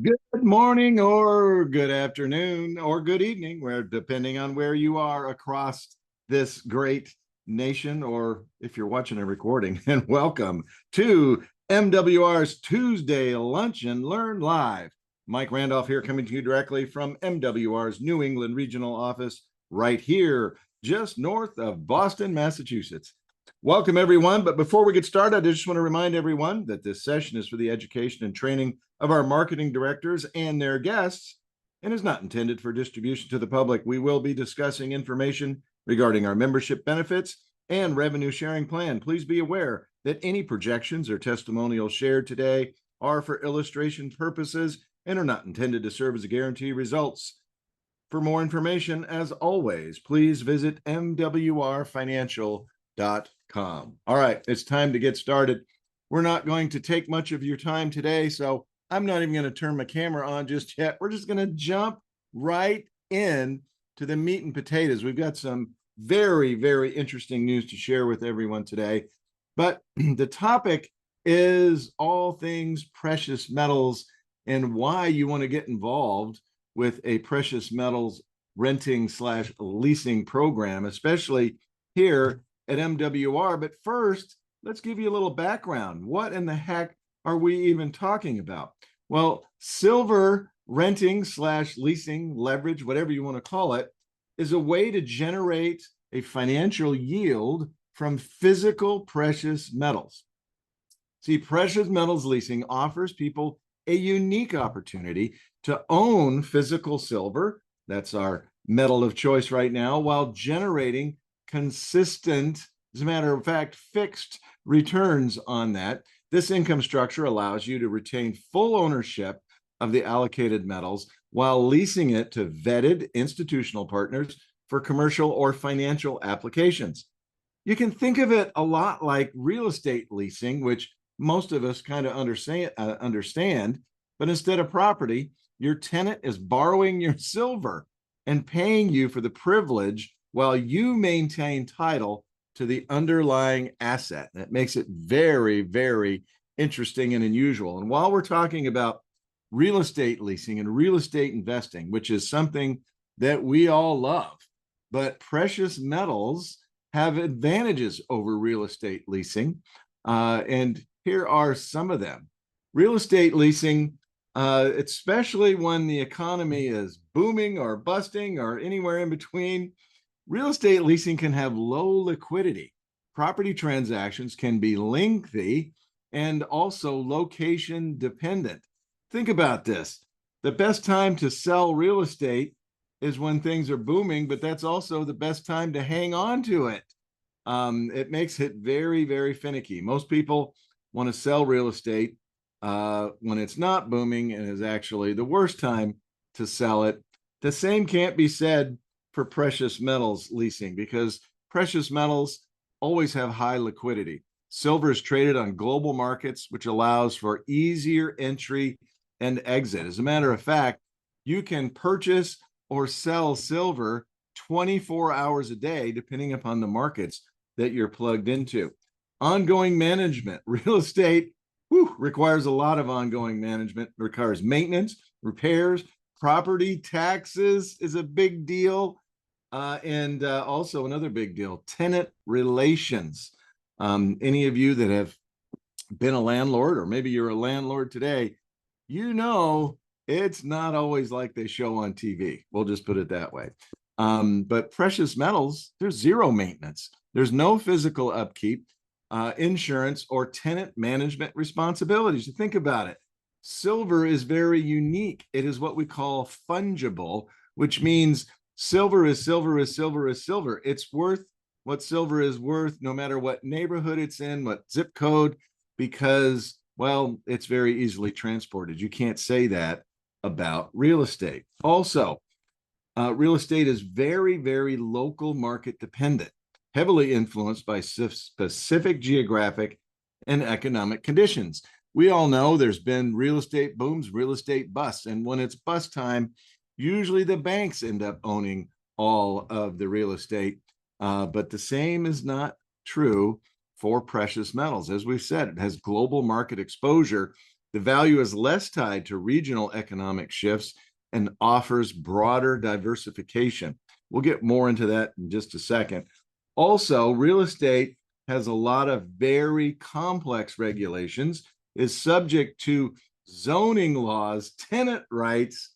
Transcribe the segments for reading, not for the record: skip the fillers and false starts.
Good morning or good afternoon or good evening, where depending on where you are across this great nation, or if you're watching a recording, and welcome to MWR's Tuesday Lunch and Learn Live. Mike Randolph here, coming to you directly from MWR's New England Regional Office, right here, just north of Boston, Massachusetts. Welcome, everyone. But before we get started, I just want to remind everyone that this session is for the education and training of our marketing directors and their guests and is not intended for distribution to the public. We will be discussing information regarding our membership benefits and revenue sharing plan. Please be aware that any projections or testimonials shared today are for illustration purposes and are not intended to serve as a guarantee of results. For more information, as always, please visit mwrfinancial.com. All right, it's time to get started. We're not going to take much of your time today, so I'm not even going to turn my camera on just yet. We're just going to jump right in to the meat and potatoes. We've got some very, very interesting news to share with everyone today. But the topic is all things precious metals and why you want to get involved with a precious metals renting / leasing program, especially here at MWR. But first, let's give you a little background. What in the heck are we even talking about? Well, silver renting / leasing, leverage, whatever you want to call it, is a way to generate a financial yield from physical precious metals. See, precious metals leasing offers people a unique opportunity to own physical silver. That's our metal of choice right now, while generating consistent, as a matter of fact, fixed returns on that. This income structure allows you to retain full ownership of the allocated metals while leasing it to vetted institutional partners for commercial or financial applications. You can think of it a lot like real estate leasing, which most of us kind of understand, but instead of property, your tenant is borrowing your silver and paying you for the privilege while you maintain title to the underlying asset. That makes it very, very interesting and unusual. And while we're talking about real estate leasing and real estate investing, which is something that we all love, but precious metals have advantages over real estate leasing. And here are some of them. Real estate leasing, especially when the economy is booming or busting or anywhere in between, real estate leasing can have low liquidity. Property transactions can be lengthy and also location dependent. Think about this. The best time to sell real estate is when things are booming, but that's also the best time to hang on to it. It makes it very, very finicky. Most people want to sell real estate when it's not booming and is actually the worst time to sell it. The same can't be said for precious metals leasing, because precious metals always have high liquidity. Silver is traded on global markets, which allows for easier entry and exit. As a matter of fact, you can purchase or sell silver 24 hours a day, depending upon the markets that you're plugged into. Ongoing management. Real estate requires a lot of ongoing management, requires maintenance, repairs, property taxes is a big deal. And also another big deal, tenant relations. Any of you that have been a landlord, or maybe you're a landlord today, you know it's not always like they show on TV. We'll just put it that way. But precious metals, there's zero maintenance. There's no physical upkeep, insurance, or tenant management responsibilities. You think about it. Silver is very unique. It is what we call fungible, which means silver is silver is silver is silver. It's worth what silver is worth, no matter what neighborhood it's in, what zip code, because, well, it's very easily transported. You can't say that about real estate. Also, real estate is very, very local market dependent, heavily influenced by specific geographic and economic conditions. We all know there's been real estate booms, real estate busts, and when it's bust time, usually the banks end up owning all of the real estate. But the same is not true for precious metals. As we've said, it has global market exposure, The value is less tied to regional economic shifts and offers broader diversification. We'll get more into that in just a second. Also, real estate has a lot of very complex regulations, is subject to zoning laws, tenant rights,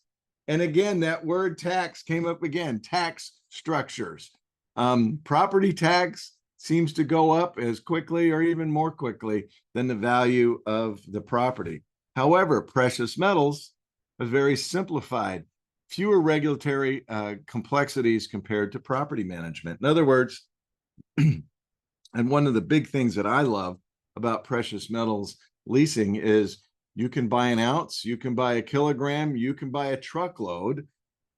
and again, that word tax came up again, tax structures. Property tax seems to go up as quickly or even more quickly than the value of the property. However, precious metals is very simplified, fewer regulatory complexities compared to property management. In other words, and one of the big things that I love about precious metals leasing is you can buy an ounce, you can buy a kilogram, you can buy a truckload,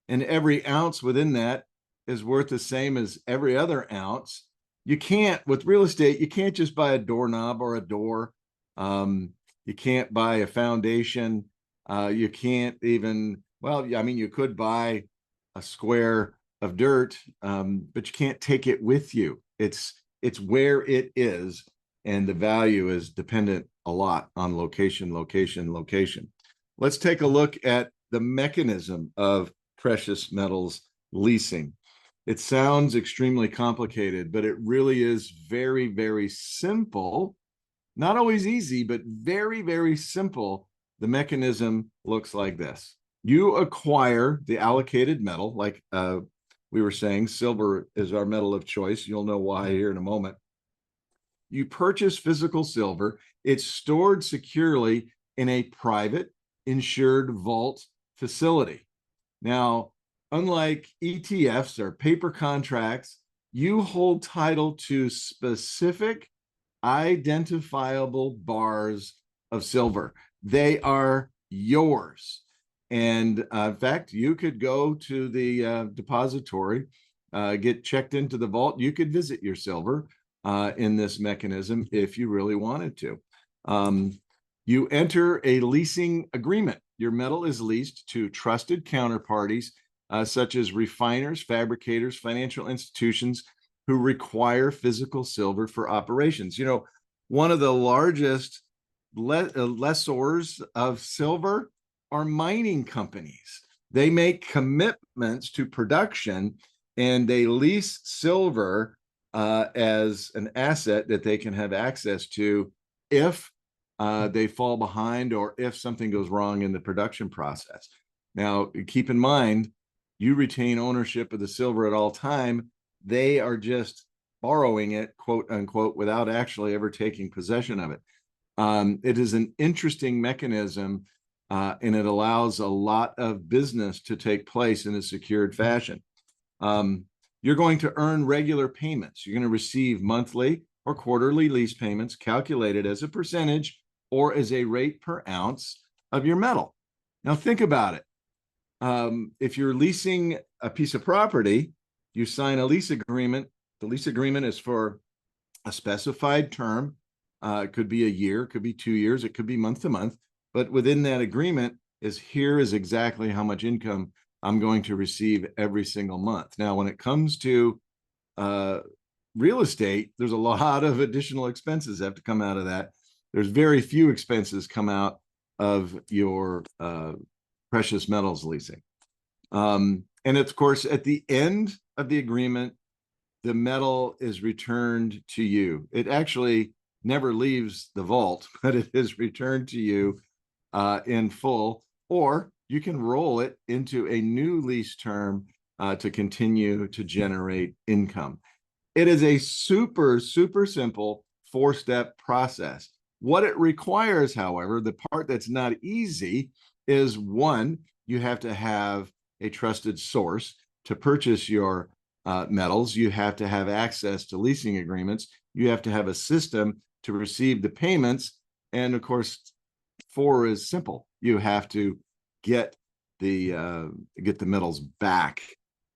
and every ounce within that is worth the same as every other ounce. You can't, with real estate, you can't just buy a doorknob or a door. You can't buy a foundation. You can't even, well, I mean, you could buy a square of dirt, but you can't take it with you. It's where it is, and the value is dependent a lot on location, location, location. Let's take a look at the mechanism of precious metals leasing. It sounds extremely complicated, but it really is very, very simple. Not always easy, but very, very simple. The mechanism looks like this. You acquire the allocated metal, like we were saying, silver is our metal of choice. You'll know why here in a moment. You purchase physical silver. It's stored securely in a private, insured vault facility. Now, unlike ETFs or paper contracts, you hold title to specific identifiable bars of silver. They are yours. And in fact, you could go to the depository, get checked into the vault. You could visit your silver in this mechanism if you really wanted to. You enter a leasing agreement. Your metal is leased to trusted counterparties, such as refiners, fabricators, financial institutions who require physical silver for operations. You know, one of the largest lessors of silver are mining companies. They make commitments to production, and they lease silver as an asset that they can have access to if they fall behind or if something goes wrong in the production process. Now, keep in mind, you retain ownership of the silver at all time. They are just borrowing it, quote unquote, without actually ever taking possession of it. It is an interesting mechanism, and it allows a lot of business to take place in a secured fashion. You're going to earn regular payments. You're going to receive monthly or quarterly lease payments calculated as a percentage or as a rate per ounce of your metal. Now, think about it. If you're leasing a piece of property, you sign a lease agreement. The lease agreement is for a specified term. It could be a year, it could be 2 years, it could be month to month. But within that agreement is here is exactly how much income I'm going to receive every single month. Now, when it comes to real estate, there's a lot of additional expenses that have to come out of that. There's very few expenses come out of your precious metals leasing. And of course, at the end of the agreement, the metal is returned to you. It actually never leaves the vault, but it is returned to you in full, or you can roll it into a new lease term to continue to generate income. It is a super, super simple 4-step process. What it requires, however, the part that's not easy is, one, you have to have a trusted source to purchase your metals. You have to have access to leasing agreements. You have to have a system to receive the payments. And of course, 4 is simple. You have to get the metals back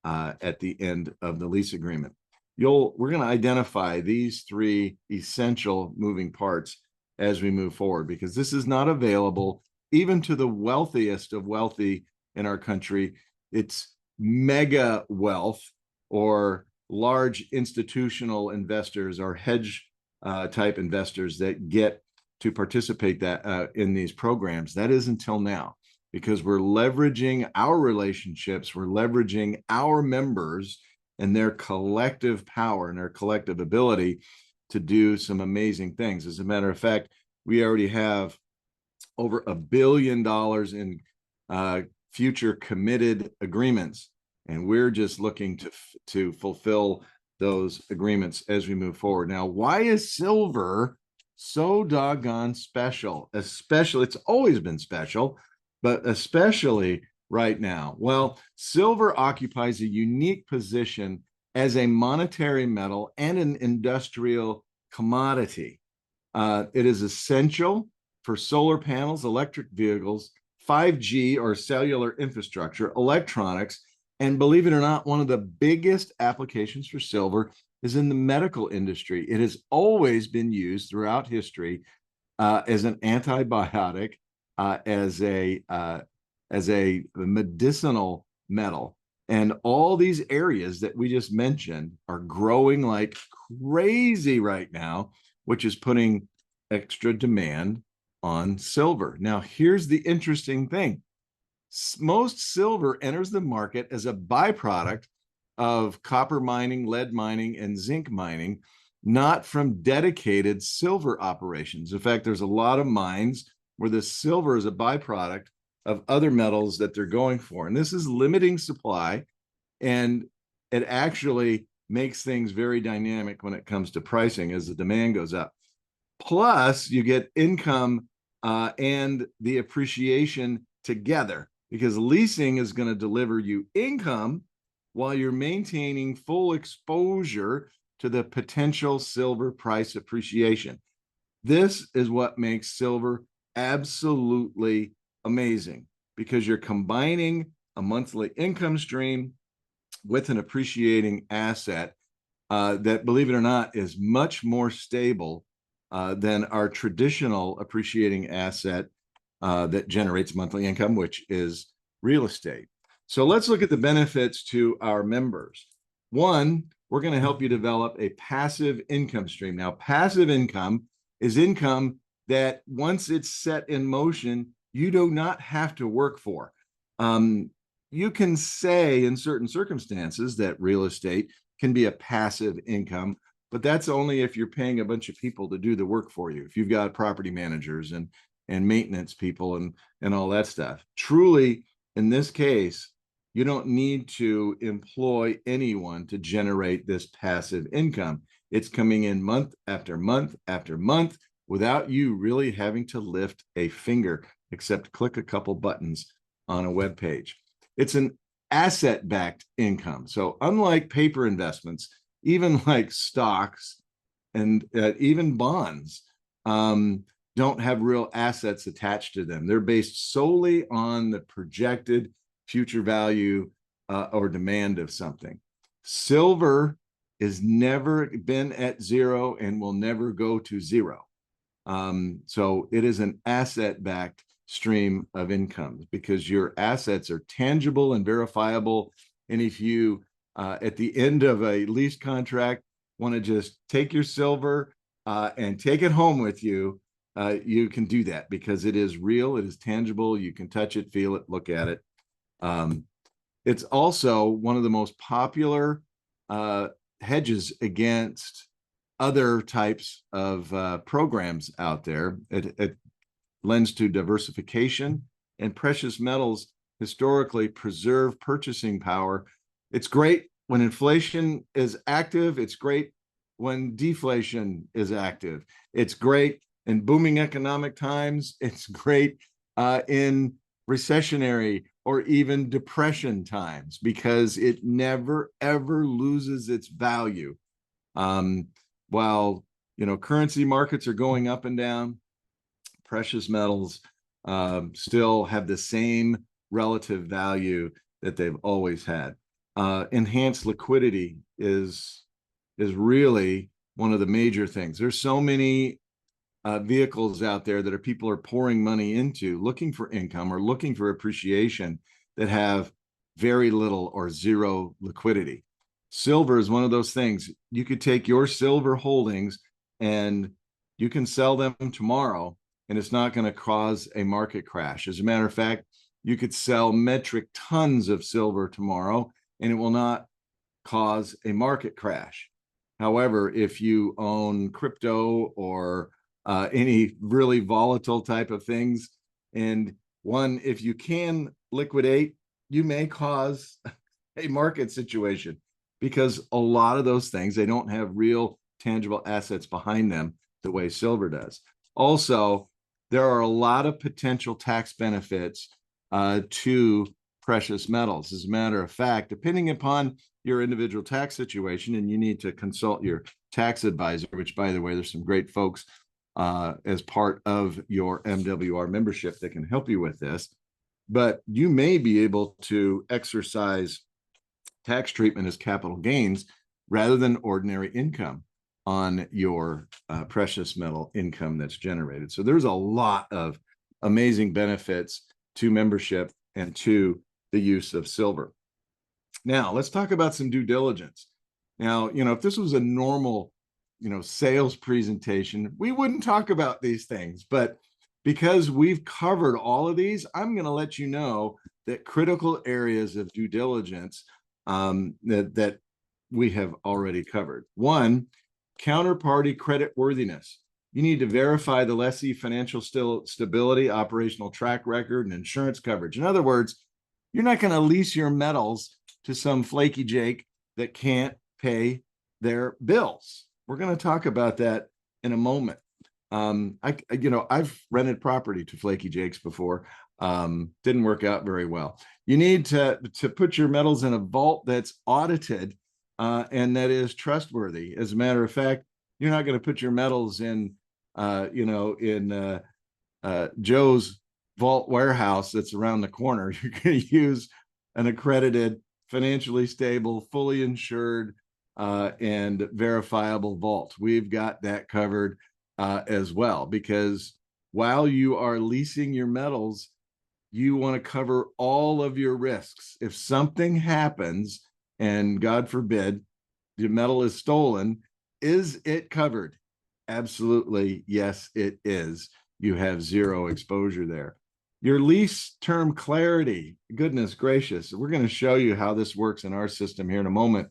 at the end of the lease agreement. We're going to identify these 3 essential moving parts as we move forward, because this is not available even to the wealthiest of wealthy in our country. It's mega wealth or large institutional investors or hedge type investors that get to participate in these programs. That is until now, because we're leveraging our relationships, we're leveraging our members and their collective power and their collective ability to do some amazing things. As a matter of fact, we already have over $1 billion in future committed agreements, and we're just looking to fulfill those agreements as we move forward. Now, why is silver so doggone special? Especially, it's always been special, but especially right now. Well, silver occupies a unique position as a monetary metal and an industrial commodity. It is essential for solar panels, electric vehicles, 5G or cellular infrastructure, electronics, and believe it or not, one of the biggest applications for silver is in the medical industry. It has always been used throughout history as an antibiotic, as a medicinal metal. And all these areas that we just mentioned are growing like crazy right now, which is putting extra demand on silver. Now, here's the interesting thing. Most silver enters the market as a byproduct of copper mining, lead mining, and zinc mining, not from dedicated silver operations. In fact, there's a lot of mines where the silver is a byproduct of other metals that they're going for. And this is limiting supply, and it actually makes things very dynamic when it comes to pricing as the demand goes up. Plus, you get income and the appreciation together, because leasing is going to deliver you income while you're maintaining full exposure to the potential silver price appreciation. This is what makes silver absolutely amazing, because you're combining a monthly income stream with an appreciating asset that, believe it or not, is much more stable than our traditional appreciating asset that generates monthly income, which is real estate. So let's look at the benefits to our members. One, we're going to help you develop a passive income stream. Now, passive income is income that once it's set in motion, you do not have to work for. You can say in certain circumstances that real estate can be a passive income, but that's only if you're paying a bunch of people to do the work for you. If you've got property managers and maintenance people and all that stuff. Truly, in this case, you don't need to employ anyone to generate this passive income. It's coming in month after month after month without you really having to lift a finger, except click a couple buttons on a web page. It's an asset-backed income. So unlike paper investments, even like stocks and even bonds, don't have real assets attached to them. They're based solely on the projected future value or demand of something. Silver has never been at zero and will never go to zero. So it is an asset-backed stream of income because your assets are tangible and verifiable. And if you, at the end of a lease contract, want to just take your silver and take it home with you, you can do that because it is real, it is tangible, you can touch it, feel it, look at it. It's also one of the most popular hedges against other types of programs out there. It lends to diversification, and precious metals historically preserve purchasing power. It's great when inflation is active. It's great when deflation is active. It's great in booming economic times. It's great in recessionary or even depression times because it never, ever loses its value. While, currency markets are going up and down, precious metals still have the same relative value that they've always had. Enhanced liquidity is really one of the major things. There's so many vehicles out there that people are pouring money into, looking for income or looking for appreciation, that have very little or zero liquidity. Silver is one of those things. You could take your silver holdings and You can sell them tomorrow and it's not going to cause a market crash. As a matter of fact, you could sell metric tons of silver tomorrow and it will not cause a market crash. However, if you own crypto or any really volatile type of things, and one, if you can liquidate, you may cause a market situation because a lot of those things, they don't have real tangible assets behind them the way silver does. Also, there are a lot of potential tax benefits to precious metals. As a matter of fact, depending upon your individual tax situation, and you need to consult your tax advisor, which, by the way, there's some great folks as part of your MWR membership that can help you with this. But you may be able to exercise tax treatment as capital gains rather than ordinary income on your precious metal income that's generated. So there's a lot of amazing benefits to membership and to the use of silver. Now, let's talk about some due diligence. Now, if this was a normal, sales presentation, we wouldn't talk about these things. But because we've covered all of these, I'm going to let you know that critical areas of due diligence that we have already covered. One, counterparty credit worthiness. You need to verify the lessee financial stability, operational track record, and insurance coverage. In other words, you're not going to lease your metals to some flaky Jake that can't pay their bills. We're going to talk about that in a moment. I've rented property to flaky Jakes before. Didn't work out very well. You need to put your metals in a vault that's audited and that is trustworthy. As a matter of fact, you're not going to put your metals in, Joe's vault warehouse that's around the corner. You're going to use an accredited, financially stable, fully insured, and verifiable vault. We've got that covered as well, because while you are leasing your metals, you want to cover all of your risks. If something happens, and God forbid, the metal is stolen, is it covered? Absolutely, yes, it is. You have zero exposure there. Your lease term clarity, goodness gracious, we're going to show you how this works in our system here in a moment.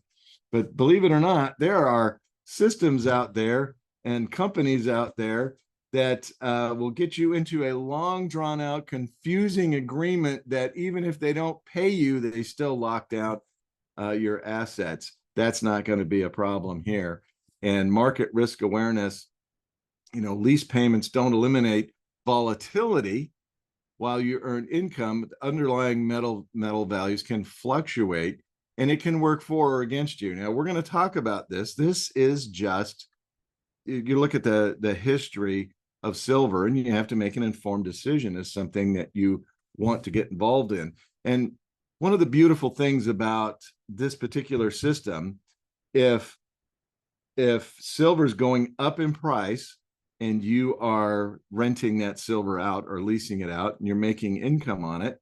But believe it or not, there are systems out there and companies out there that will get you into a long, drawn out, confusing agreement that even if they don't pay you, they still locked out your assets. That's not going to be a problem here. And market risk awareness, lease payments don't eliminate volatility. While you earn income, the underlying metal values can fluctuate, and it can work for or against you. Now, we're going to talk about this. This is just, you look at the history of silver, and you have to make an informed decision as something that you want to get involved in. And one of the beautiful things about this particular system, if silver's going up in price and you are renting that silver out or leasing it out and you're making income on it,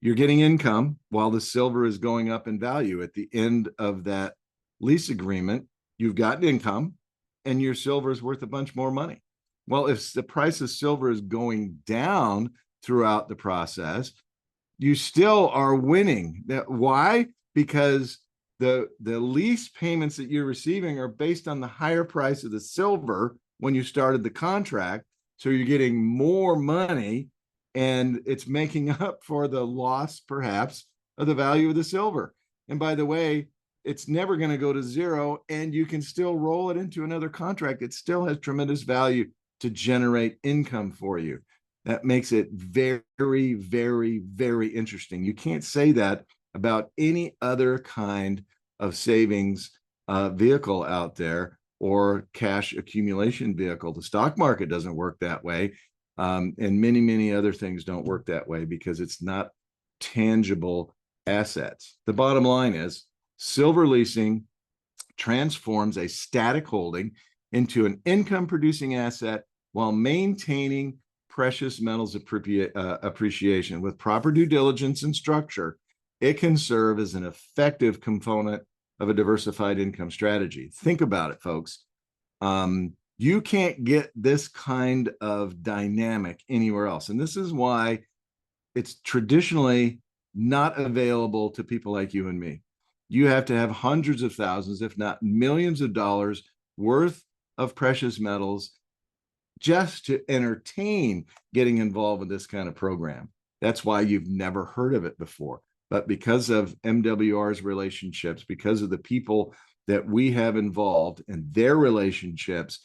you're getting income while the silver is going up in value. At the end of that lease agreement, you've got income and your silver is worth a bunch more money. Well, if the price of silver is going down throughout the process, you still are winning. Why? Because the lease payments that you're receiving are based on the higher price of the silver when you started the contract. So you're getting more money, and it's making up for the loss, perhaps, of the value of the silver. And by the way, it's never going to go to zero, and you can still roll it into another contract. It still has tremendous value to generate income for you. That makes it very, very, very interesting. You can't say that about any other kind of savings vehicle out there or cash accumulation vehicle. The stock market doesn't work that way. And many, many other things don't work that way because it's not tangible assets. The bottom line is silver leasing transforms a static holding into an income-producing asset while maintaining precious metals appreciation. With proper due diligence and structure, it can serve as an effective component of a diversified income strategy. Think about it, folks. You can't get this kind of dynamic anywhere else. And this is why it's traditionally not available to people like you and me. You have to have hundreds of thousands, if not millions of dollars worth of precious metals just to entertain getting involved with this kind of program. That's why you've never heard of it before. But because of MWR's relationships, because of the people that we have involved and their relationships,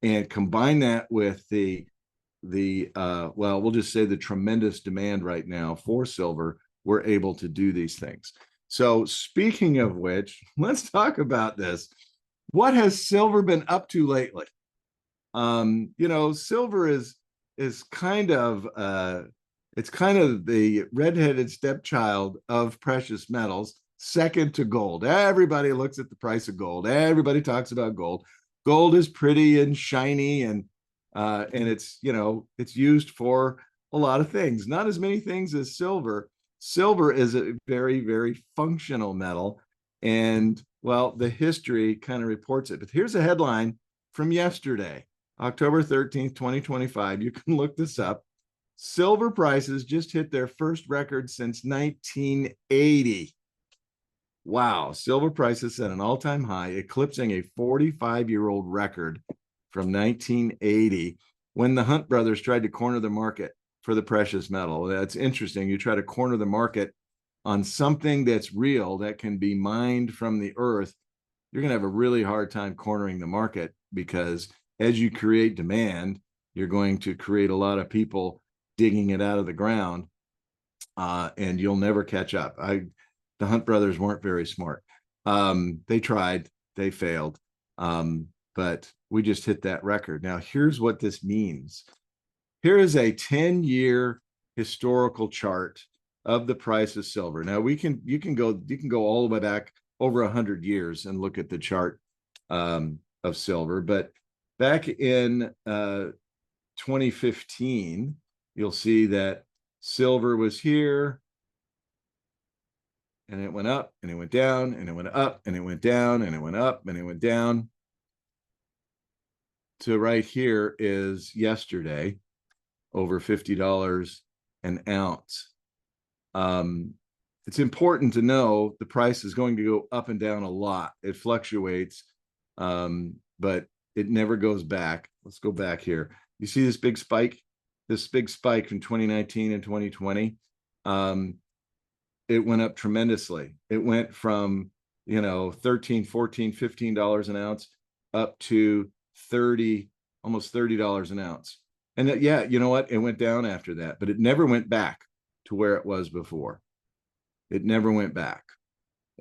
and combine that with well, we'll just say the tremendous demand right now for silver, we're able to do these things. So speaking of which, let's talk about this. What has silver been up to lately? Silver is kind of it's kind of the redheaded stepchild of precious metals, second to gold. Everybody looks at the price of gold. Everybody talks about gold. Gold is pretty and shiny, and it's it's used for a lot of things. Not as many things as silver. Silver is a very, very functional metal, and well, the history kind of reports it. But here's a headline from yesterday. October 13th, 2025. You can look this up. Silver prices just hit their first record since 1980. Wow. Silver prices set an all-time high, eclipsing a 45-year-old record from 1980 when the Hunt brothers tried to corner the market for the precious metal. That's interesting. You try to corner the market on something that's real, that can be mined from the earth. You're going to have a really hard time cornering the market, because as you create demand, you're going to create a lot of people digging it out of the ground, and you'll never catch up. The Hunt brothers weren't very smart. They tried, they failed, but we just hit that record. Now, here's what this means. Here is a 10-year historical chart of the price of silver. Now, you can go all the way back over 100 years and look at the chart of silver, but back in 2015, you'll see that silver was here, and it went up, and it went down, and it went up, and it went down, and it went up, and it went down. So right here is yesterday, over $50 an ounce. It's important to know the price is going to go up and down a lot. It fluctuates, but it never goes back. Let's go back here. You see this big spike from 2019 and 2020. It went up tremendously. It went from, $13, $14, $15 an ounce up to 30, almost $30 an ounce. And yeah, you know what? It went down after that, but it never went back to where it was before. It never went back.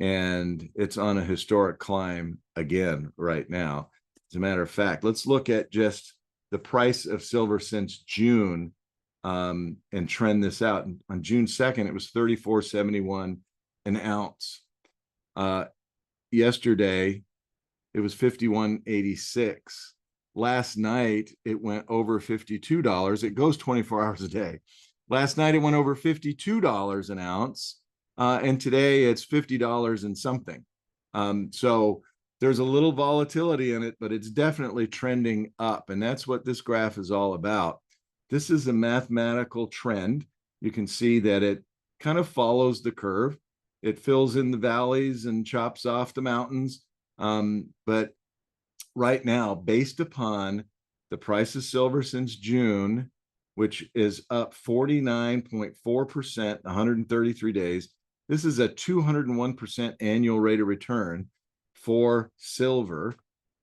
And it's on a historic climb again right now. As a matter of fact, let's look at just the price of silver since June, and trend this out. On June 2nd, it was $34.71 an ounce. Yesterday, it was $51.86. Last night, it went over $52. It goes 24 hours a day. Last night, it went over $52 an ounce. And today, it's $50 and something. So there's a little volatility in it, but it's definitely trending up. And that's what this graph is all about. This is a mathematical trend. You can see that it kind of follows the curve. It fills in the valleys and chops off the mountains. But right now, based upon the price of silver since June, which is up 49.4%, 133 days, this is a 201% annual rate of return for silver.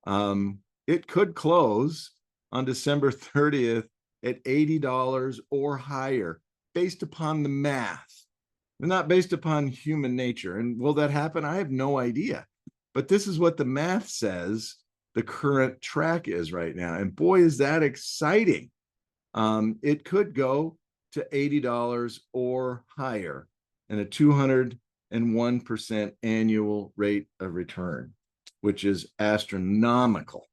It could close on December 30th at $80 or higher, based upon the math, and not based upon human nature. And will that happen? I have no idea. But this is what the math says the current track is right now. And boy, is that exciting. It could go to $80 or higher, and a 201% annual rate of return, which is astronomical.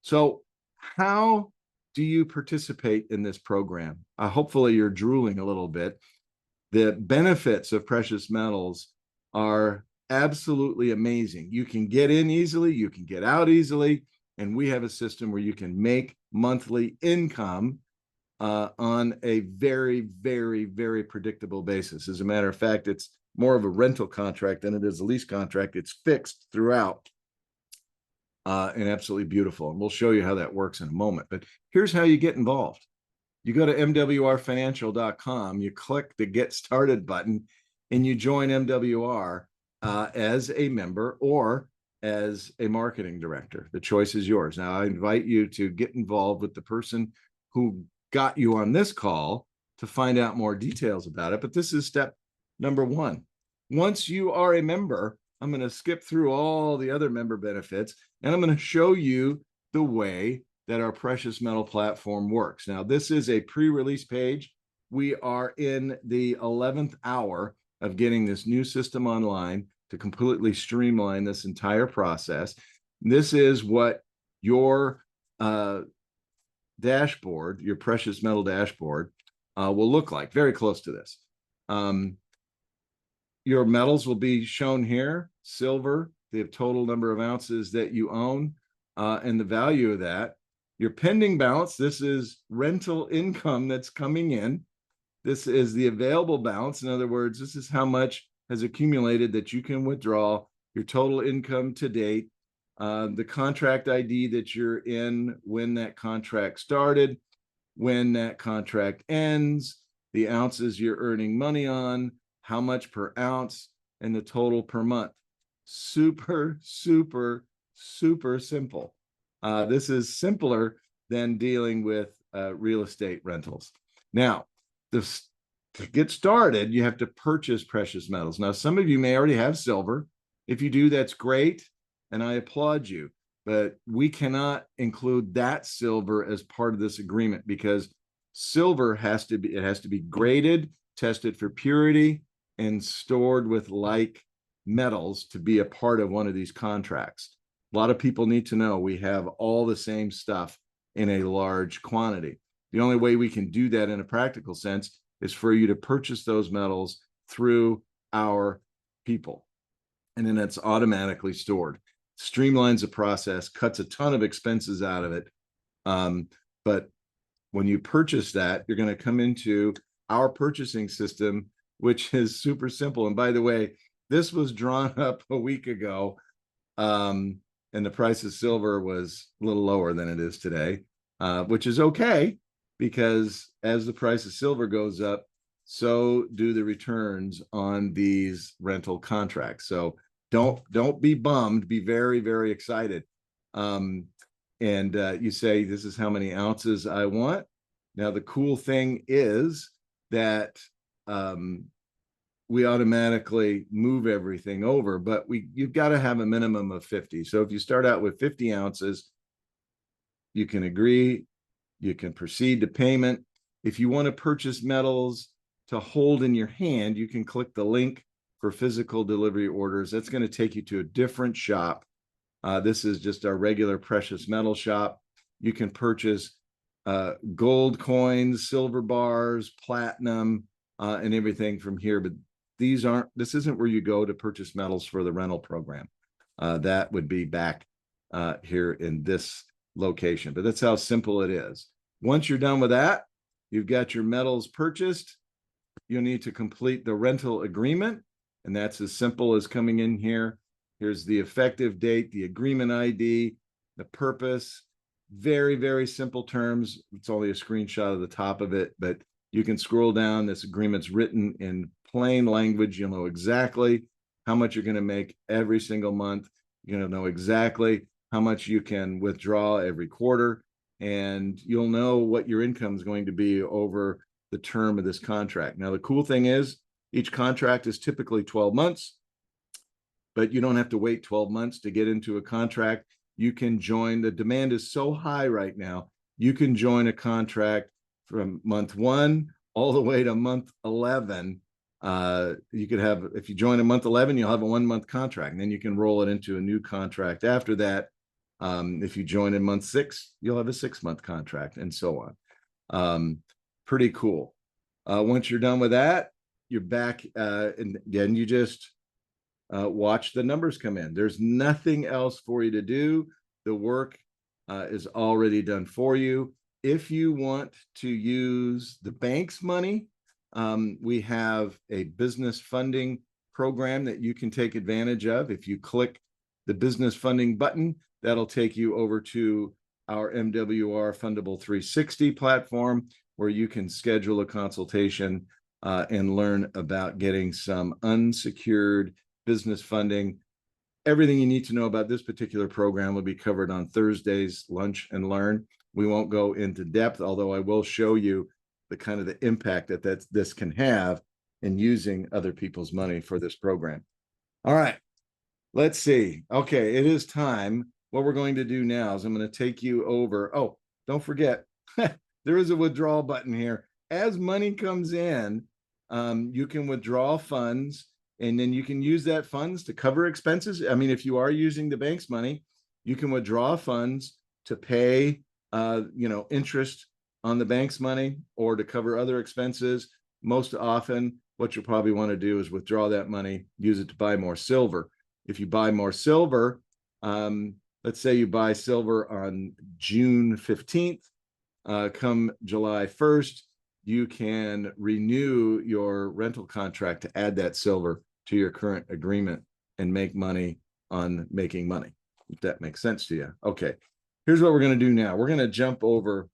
So how do you participate in this program? Hopefully you're drooling a little bit. The benefits of precious metals are absolutely amazing. You can get in easily, you can get out easily. And we have a system where you can make monthly income on a very, very, very predictable basis. As a matter of fact, it's more of a rental contract than it is a lease contract. It's fixed throughout and absolutely beautiful. And we'll show you how that works in a moment. But here's how you get involved. You go to mwrfinancial.com, you click the Get Started button, and you join MWR as a member or as a marketing director. The choice is yours. Now, I invite you to get involved with the person who got you on this call to find out more details about it. But this is step number one. Once you are a member, I'm going to skip through all the other member benefits, and I'm going to show you the way that our precious metal platform works. Now, this is a pre-release page. We are in the 11th hour of getting this new system online to completely streamline this entire process. This is what your dashboard, your precious metal dashboard, will look like, very close to this. Your metals will be shown here: silver, the total number of ounces that you own, and the value of that. Your pending balance, this is rental income that's coming in. This is the available balance. In other words, this is how much has accumulated that you can withdraw, your total income to date, the contract ID that you're in, when that contract started, when that contract ends, the ounces you're earning money on, how much per ounce, and the total per month. Super, super, super simple. This is simpler than dealing with real estate rentals. Now, to get started, you have to purchase precious metals. Now, some of you may already have silver. If you do, that's great, and I applaud you. But we cannot include that silver as part of this agreement because silver has to be graded, tested for purity, and stored with like metals to be a part of one of these contracts. A lot of people need to know we have all the same stuff in a large quantity. The only way we can do that in a practical sense is for you to purchase those metals through our people. And then it's automatically stored. Streamlines the process, cuts a ton of expenses out of it. But when you purchase that, you're going to come into our purchasing system, which is super simple. And by the way, this was drawn up a week ago. And the price of silver was a little lower than it is today, which is okay, because as the price of silver goes up, so do the returns on these rental contracts. So don't be bummed, be very, very excited. And you say, this is how many ounces I want. Now, the cool thing is that we automatically move everything over, but you've got to have a minimum of 50. So if you start out with 50 ounces, you can agree, you can proceed to payment. If you want to purchase metals to hold in your hand, you can click the link for physical delivery orders. That's going to take you to a different shop. This is just our regular precious metal shop. You can purchase gold coins, silver bars, platinum, and everything from here. But this isn't where you go to purchase metals for the rental program. That would be back here in this location. But that's how simple it is. Once you're done with that, you've got your metals purchased. You'll need to complete the rental agreement. And that's as simple as coming in here. Here's the effective date, the agreement ID, the purpose. Very, very simple terms. It's only a screenshot of the top of it, but you can scroll down. This agreement's written in plain language. You'll know exactly how much you're going to make every single month. You're going to know exactly how much you can withdraw every quarter, and you'll know what your income is going to be over the term of this contract. Now, the cool thing is each contract is typically 12 months, but you don't have to wait 12 months to get into a contract. You can join. The demand is so high right now. You can join a contract from month 1 all the way to month 11. You could have, if you join in month 11, you'll have a 1-month contract, and then you can roll it into a new contract after that. If you join in month 6, you'll have a 6-month contract, and so on. Pretty cool. Once you're done with that, you're back, and then you just watch the numbers come in. There's nothing else for you to do. The work is already done for you. If you want to use the bank's money, we have a business funding program that you can take advantage of. If you click the business funding button, that'll take you over to our MWR Fundable 360 platform, where you can schedule a consultation and learn about getting some unsecured business funding. Everything you need to know about this particular program will be covered on Thursday's Lunch and Learn. We won't go into depth, although I will show you the kind of the impact that this can have in using other people's money for this program. All right, let's see. Okay, it is time. What we're going to do now is I'm going to take you over. Oh, don't forget, there is a withdrawal button here. As money comes in, you can withdraw funds, and then you can use that funds to cover expenses. I mean, if you are using the bank's money, you can withdraw funds to pay, interest on the bank's money or to cover other expenses. Most often, what you'll probably want to do is withdraw that money, use it to buy more silver. If you buy more silver, let's say you buy silver on June 15th, come July 1st, you can renew your rental contract to add that silver to your current agreement and make money on making money, if that makes sense to you. Okay, here's what we're going to do now. We're going to jump over.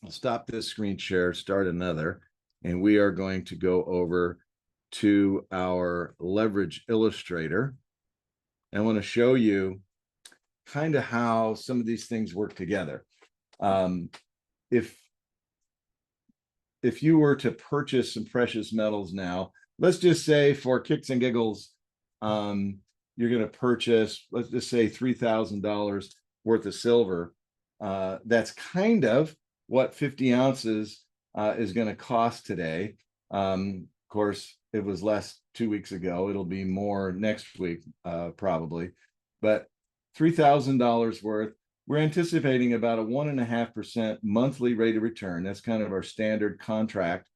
I'll stop this screen share, start another, and we are going to go over to our leverage illustrator. I want to show you kind of how some of these things work together. If you were to purchase some precious metals now, let's just say for kicks and giggles, you're going to purchase, let's just say $3,000 worth of silver. That's kind of what 50 ounces is going to cost today. Of course, it was less 2 weeks ago. It'll be more next week, probably. But $3,000 worth. We're anticipating about a 1.5% monthly rate of return. That's kind of our standard contract.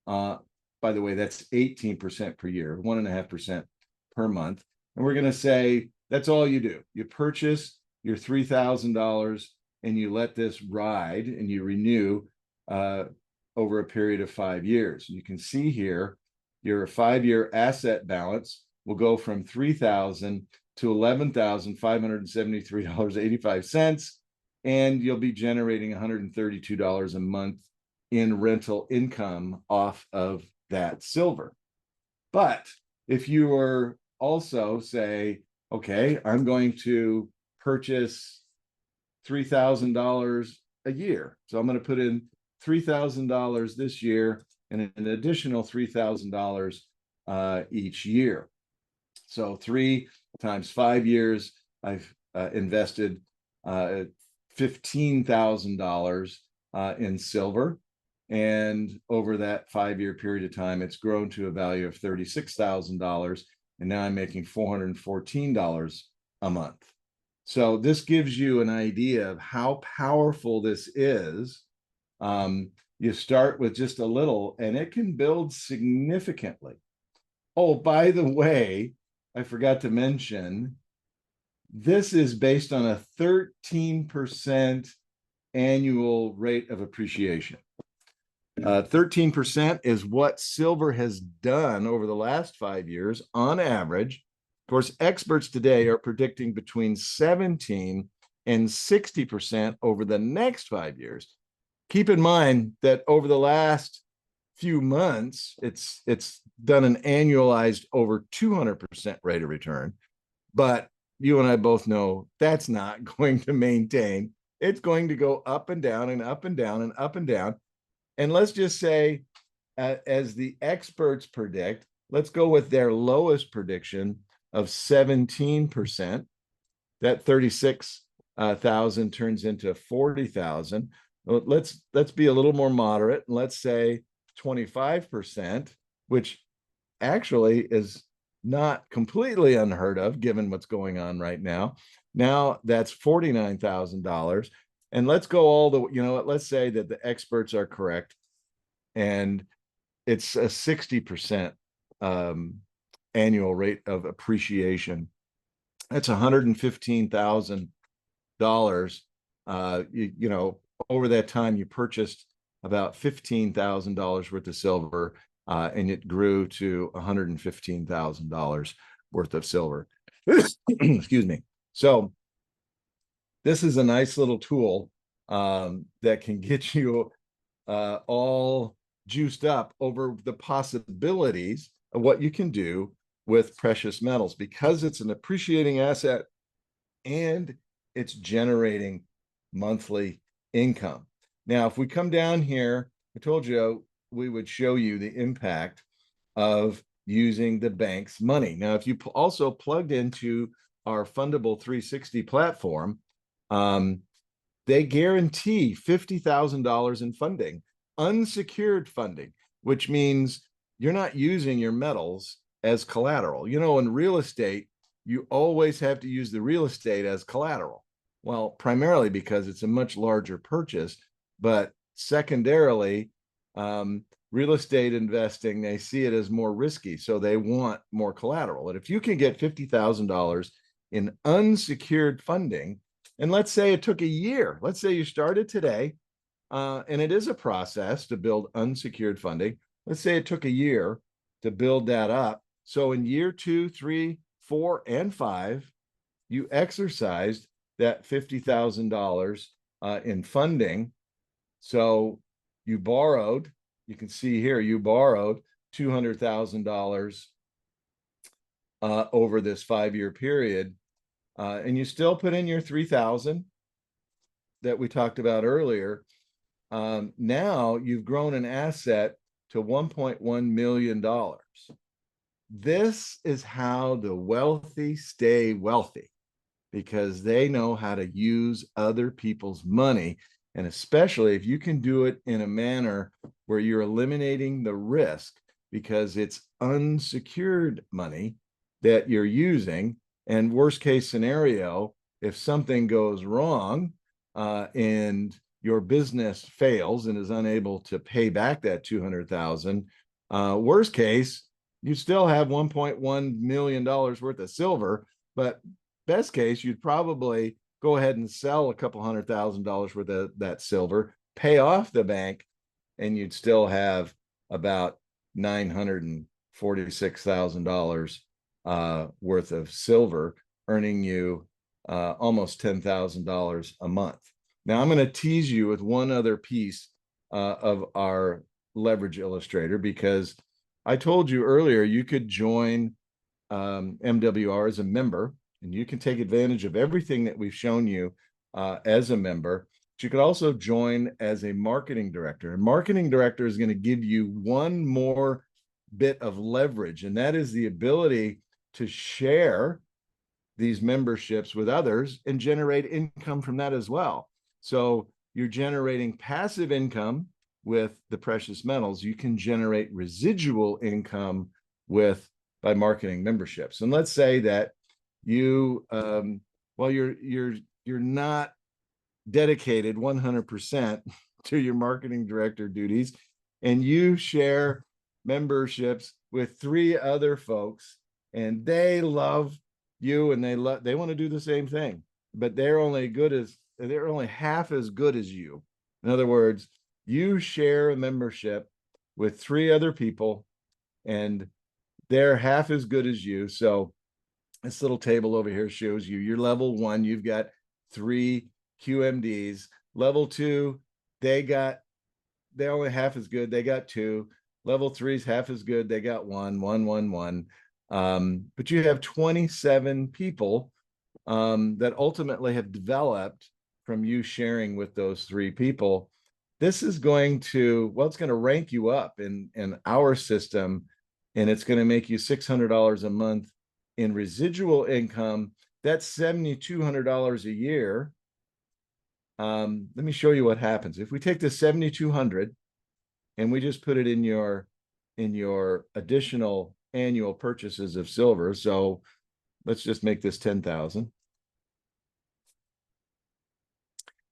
By the way, that's 18% per year, 1.5% per month. And we're going to say that's all you do. You purchase your $3,000 and you let this ride and you renew over a period of 5 years. You can see here your 5-year asset balance will go from $3,000 to $11,573.85, and you'll be generating $132 a month in rental income off of that silver. But if you were also say, okay, I'm going to purchase $3,000 a year, so I'm going to put in $3,000 this year and an additional $3,000 each year. So 3 times 5 years, I've invested $15,000 in silver. And over that 5-year period of time, it's grown to a value of $36,000. And now I'm making $414 a month. So this gives you an idea of how powerful this is. You start with just a little, and it can build significantly. Oh, by the way, I forgot to mention, this is based on a 13% annual rate of appreciation. 13% is what silver has done over the last 5 years on average. Of course, experts today are predicting between 17 and 60% over the next 5 years. Keep in mind that over the last few months, it's done an annualized over 200% rate of return. But you and I both know that's not going to maintain. It's going to go up and down and up and down and up and down. And let's just say, as the experts predict, let's go with their lowest prediction of 17%. That 36,000 turns into 40,000. Let's be a little more moderate. Let's say 25%, which actually is not completely unheard of given what's going on right now. Now that's $49,000. And let's go all the, let's say that the experts are correct and it's a 60% annual rate of appreciation. That's $115,000 You know, over that time, you purchased about $15,000 worth of silver, and it grew to $115,000 worth of silver. Excuse me. So this is a nice little tool that can get you all juiced up over the possibilities of what you can do with precious metals, because it's an appreciating asset and it's generating monthly income. Now, if we come down here, I told you we would show you the impact of using the bank's money. Now, if you also plugged into our Fundable 360 platform, they guarantee $50,000 in funding, unsecured funding, which means you're not using your metals as collateral. You know, in real estate, you always have to use the real estate as collateral. Well, primarily because it's a much larger purchase, but secondarily, real estate investing, they see it as more risky, so they want more collateral. And if you can get $50,000 in unsecured funding, and let's say it took a year, let's say you started today, and it is a process to build unsecured funding. Let's say it took a year to build that up. So in year 2, 3, 4, and 5, you exercised that $50,000 in funding. So you borrowed, you can see here, you borrowed $200,000 over this 5-year period, and you still put in your 3,000 that we talked about earlier. Now you've grown an asset to $1.1 million. This is how the wealthy stay wealthy, because they know how to use other people's money. And especially if you can do it in a manner where you're eliminating the risk, because it's unsecured money that you're using. And worst case scenario, if something goes wrong and your business fails and is unable to pay back that 200,000, worst case, you still have $1.1 million worth of silver. But best case, you'd probably go ahead and sell a couple $100,000 worth of that silver, pay off the bank, and you'd still have about $946,000 worth of silver, earning you almost $10,000 a month. Now, I'm going to tease you with one other piece of our leverage illustrator, because I told you earlier you could join MWR as a member, and you can take advantage of everything that we've shown you as a member. But you could also join as a marketing director. And marketing director is going to give you one more bit of leverage, and that is the ability to share these memberships with others and generate income from that as well. So you're generating passive income with the precious metals. You can generate residual income by marketing memberships. And let's say that you you're not dedicated 100% to your marketing director duties, and you share memberships with 3 other folks, and they love you and they want to do the same thing, but they're only half as good as you. In other words, you share a membership with 3 other people and they're half as good as you. So this little table over here shows you you're level 1, you've got 3 QMDs. Level 2, they're only half as good, they got 2. Level 3 is half as good, they got 1. But you have 27 people that ultimately have developed from you sharing with those 3 people. This is going to, it's going to rank you up in our system, and it's going to make you $600 a month in residual income. That's $7,200 a year. Let me show you what happens. If we take the 7,200 and we just put it in your additional annual purchases of silver. So let's just make this 10,000.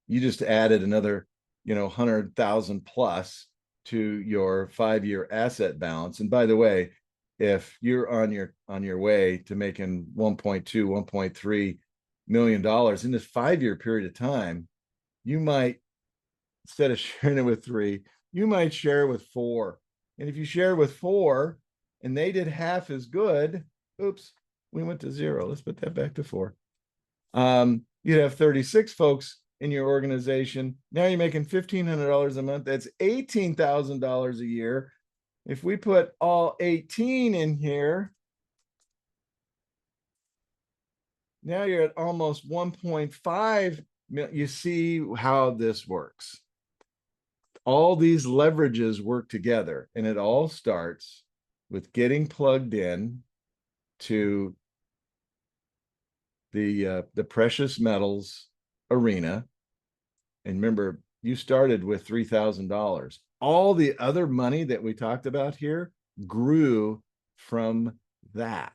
You just added another, 100,000 plus to your 5-year asset balance. And by the way, if you're on your way to making $1.2, $1.3 million in this 5-year period of time, you might, instead of sharing it with 3, you might share it with 4. And if you share with 4 and they did half as good, oops, we went to 0. Let's put that back to 4. You'd have 36 folks in your organization. Now you're making $1,500 a month. That's $18,000 a year. If we put all 18 in here, now you're at almost 1.5 million. You see how this works. All these leverages work together, and it all starts with getting plugged in to the precious metals arena. And remember, you started with $3,000. All the other money that we talked about here grew from that.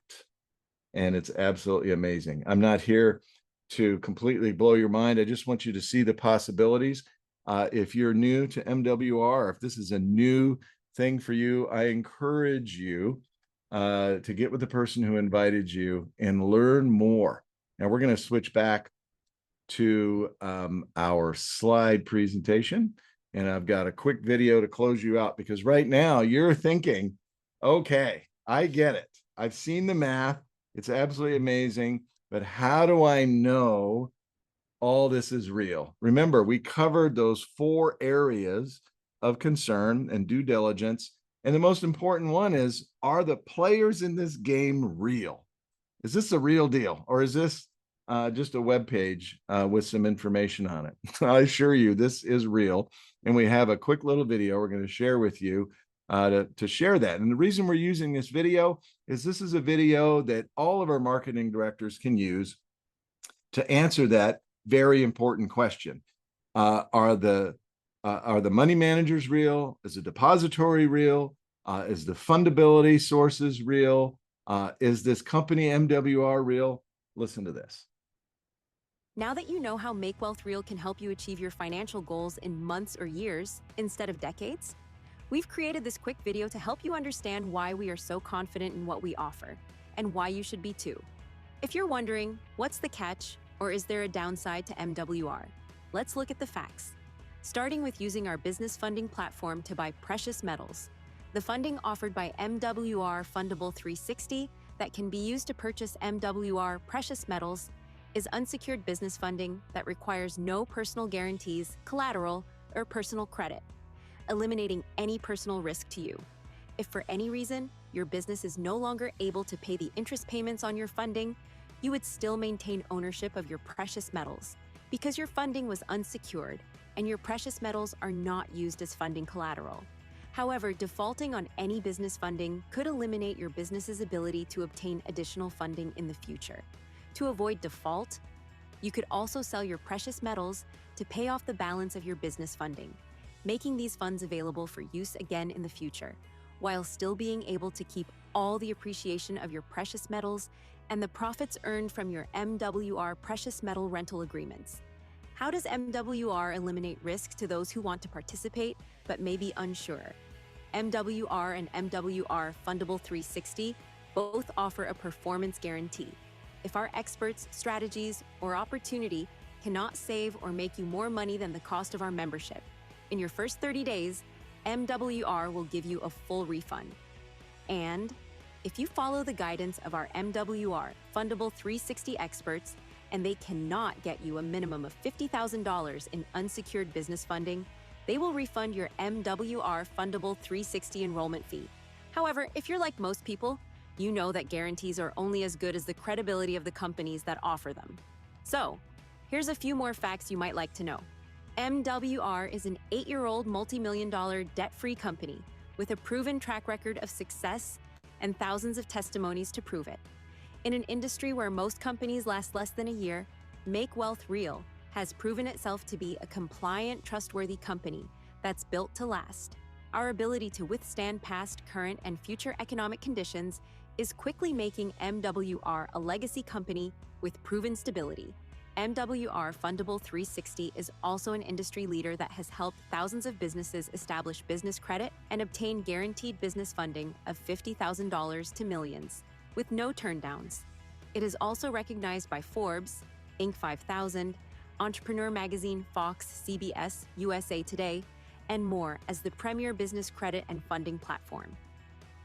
And it's absolutely amazing. I'm not here to completely blow your mind. I just want you to see the possibilities. If you're new to MWR, if this is a new thing for you, I encourage you to get with the person who invited you and learn more. Now we're going to switch back to our slide presentation, and I've got a quick video to close you out, because right now you're thinking, okay, I get it. I've seen the math. It's absolutely amazing, but how do I know all this is real? Remember, we covered those 4 areas of concern and due diligence. And the most important one is, are the players in this game real? Is this a real deal? Or is this just a web page with some information on it? I assure you, this is real. And we have a quick little video we're going to share with you to share that. And the reason we're using this video is this is a video that all of our marketing directors can use to answer that very important question. Are the money managers real? Is the depository real? Is the fundability sources real? Is this company MWR real? Listen to this. Now that you know how Make Wealth Real can help you achieve your financial goals in months or years instead of decades, we've created this quick video to help you understand why we are so confident in what we offer, and why you should be too. If you're wondering, what's the catch, or is there a downside to MWR? Let's look at the facts. Starting with using our business funding platform to buy precious metals. The funding offered by MWR Fundable 360 that can be used to purchase MWR precious metals is unsecured business funding that requires no personal guarantees, collateral, or personal credit, eliminating any personal risk to you. If for any reason your business is no longer able to pay the interest payments on your funding, you would still maintain ownership of your precious metals because your funding was unsecured and your precious metals are not used as funding collateral. However, defaulting on any business funding could eliminate your business's ability to obtain additional funding in the future. To avoid default, you could also sell your precious metals to pay off the balance of your business funding, making these funds available for use again in the future, while still being able to keep all the appreciation of your precious metals and the profits earned from your MWR precious metal rental agreements. How does MWR eliminate risk to those who want to participate but may be unsure? MWR and MWR Fundable 360 both offer a performance guarantee. If our experts, strategies, or opportunity cannot save or make you more money than the cost of our membership, in your first 30 days, MWR will give you a full refund. And if you follow the guidance of our MWR Fundable 360 experts and they cannot get you a minimum of $50,000 in unsecured business funding, they will refund your MWR Fundable 360 enrollment fee. However, if you're like most people, you know that guarantees are only as good as the credibility of the companies that offer them. So, here's a few more facts you might like to know. MWR is an 8-year-old multi-million-dollar debt-free company with a proven track record of success and thousands of testimonies to prove it. In an industry where most companies last less than a year, Make Wealth Real has proven itself to be a compliant, trustworthy company that's built to last. Our ability to withstand past, current, and future economic conditions is quickly making MWR a legacy company with proven stability. MWR Fundable 360 is also an industry leader that has helped thousands of businesses establish business credit and obtain guaranteed business funding of $50,000 to millions, with no turndowns. It is also recognized by Forbes, Inc. 5000, Entrepreneur Magazine, Fox, CBS, USA Today, and more as the premier business credit and funding platform.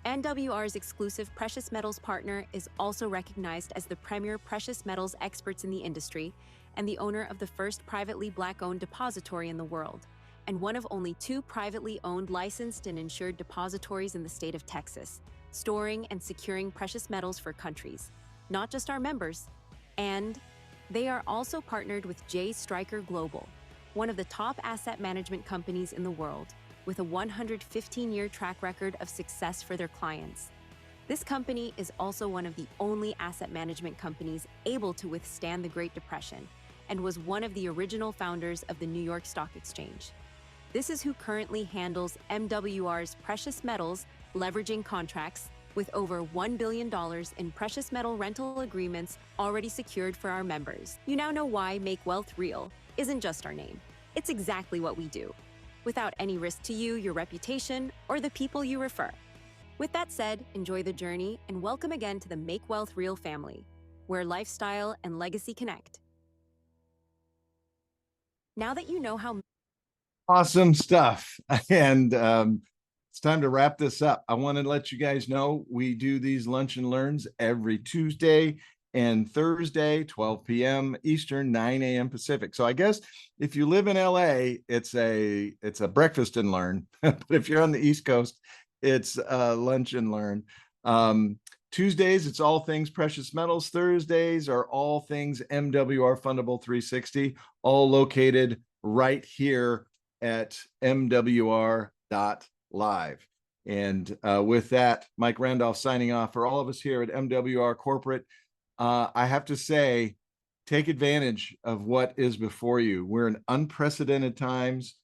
NWR's exclusive precious metals partner is also recognized as the premier precious metals experts in the industry and the owner of the first privately Black-owned depository in the world, and one of only 2 privately owned, licensed, and insured depositories in the state of Texas, storing and securing precious metals for countries, not just our members. And they are also partnered with J. Stryker Global, one of the top asset management companies in the world, with a 115-year track record of success for their clients. This company is also one of the only asset management companies able to withstand the Great Depression and was one of the original founders of the New York Stock Exchange. This is who currently handles MWR's precious metals leveraging contracts, with over $1 billion in precious metal rental agreements already secured for our members. You now know why Make Wealth Real isn't just our name. It's exactly what we do, without any risk to you, your reputation, or the people you refer. With that said, enjoy the journey and welcome again to the Make Wealth Real family, where lifestyle and legacy connect. Now that you know how Awesome stuff. And it's time to wrap this up. I want to let you guys know we do these lunch and learns every Tuesday and Thursday, 12 p.m. Eastern, 9 a.m. Pacific. So I guess if you live in LA, it's a breakfast and learn. But if you're on the East Coast, it's lunch and learn. Tuesdays, it's all things precious metals. Thursdays are all things MWR Fundable 360, all located right here at MWR.live. And with that, Mike Randolph signing off for all of us here at MWR Corporate. I have to say, take advantage of what is before you. We're in unprecedented times.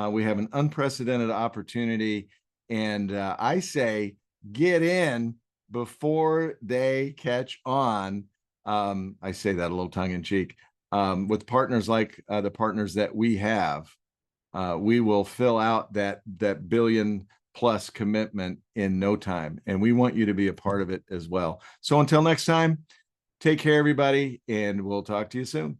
We have an unprecedented opportunity. And I say, get in before they catch on. I say that a little tongue in cheek. With partners like the partners that we have, we will fill out that billion plus commitment in no time. And we want you to be a part of it as well. So until next time, take care, everybody, and we'll talk to you soon.